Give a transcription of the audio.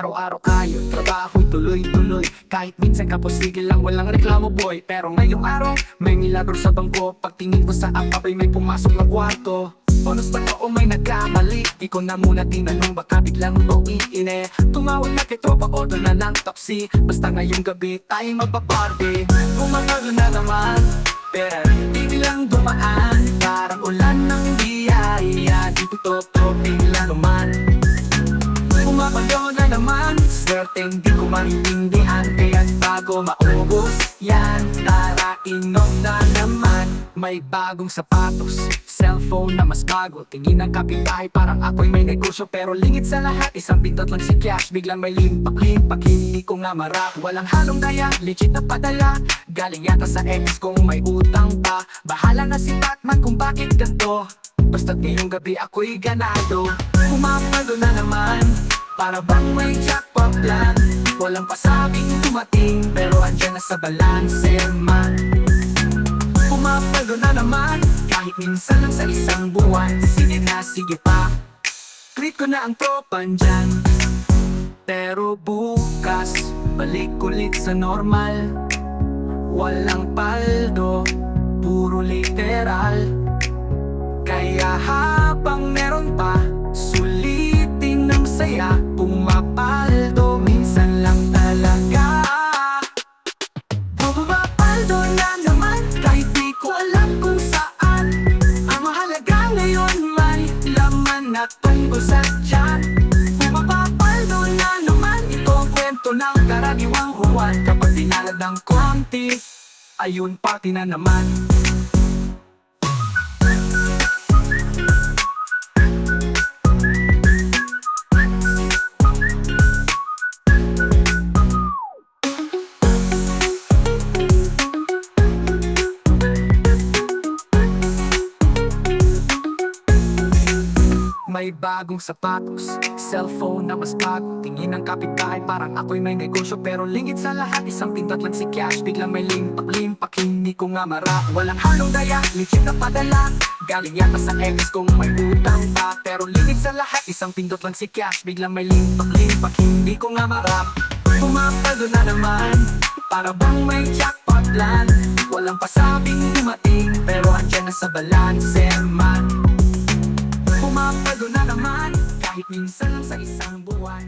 araw-araw kayo, trabaho'y tuloy-tuloy. Kahit minsan kapusigil lang, walang reklamo boy. Pero ngayong araw, may milagro sa bangko. Pagtingin ko sa app, abay may pumasok na kwarto. Bonus ba to o may nagkamali? Di ko na muna tinanong, baka biglang iine. Tumawag na kay tropa, order na ng taxi. Basta ngayong gabi, tayong magpa-party. Umangalo na naman, pero di lang dumaan. Parang ulan ng biyaya, dito topping lang naman. Umapagaw na naman, swerteng di ko maintindihan. Kaya't bago maubos yan, tara inom na naman. May bagong sapatos, cellphone na mas bago. Tingin ng kapitbahay parang ako'y may negosyo. Pero lingit sa lahat, isang pindot lang si cash. Biglang may limpak-limpak, hindi ko nga marap. Walang halong daya, legit na padala. Galing yata sa ex kung may utang pa. Bahala na si Batman kung bakit ganto. Basta't ngayong gabi ako'y ganado. Pumapalo na naman, para bang may jackpot plan. Walang pasabing dumating, pero andyan na sa balanse man. Pumapalo na naman, kahit minsan lang sa isang buwan. Sige na, sige pa, treat ko na ang tropan dyan. Pero bukas, balik ulit sa normal. Walang paldo, puro literal. Kaya habang meron pa, sulitin ng saya. Pumapaldo, minsan lang talaga. Pumapaldo na naman, kahit di ko alam kung saan. Ang mahalaga ngayon may laman na tungkol sa tiyan. Pumapaldo na naman, ito ang kwento ng karaniwang Juan. Kapag dinalad ng konti, ayun party na naman. May bagong sapatos, cellphone na mas bago. Tingin ng kapitbahay parang ako'y may negosyo. Pero lingit sa lahat, isang pindot lang si cash. Biglang may limpak-limpak, hindi ko nga marap. Walang halong daya, legit na padala. Galing yata sa ex kung may utang pa. Pero lingit sa lahat, isang pindot lang si cash. Biglang may limpak-limpak, hindi ko nga marap. Pumapalo na naman, para bang may jackpot plan. Walang pasabing dumating, pero andyan na sa balanse man. Pumapalo na naman, kahit minsan lang sa isang buwan.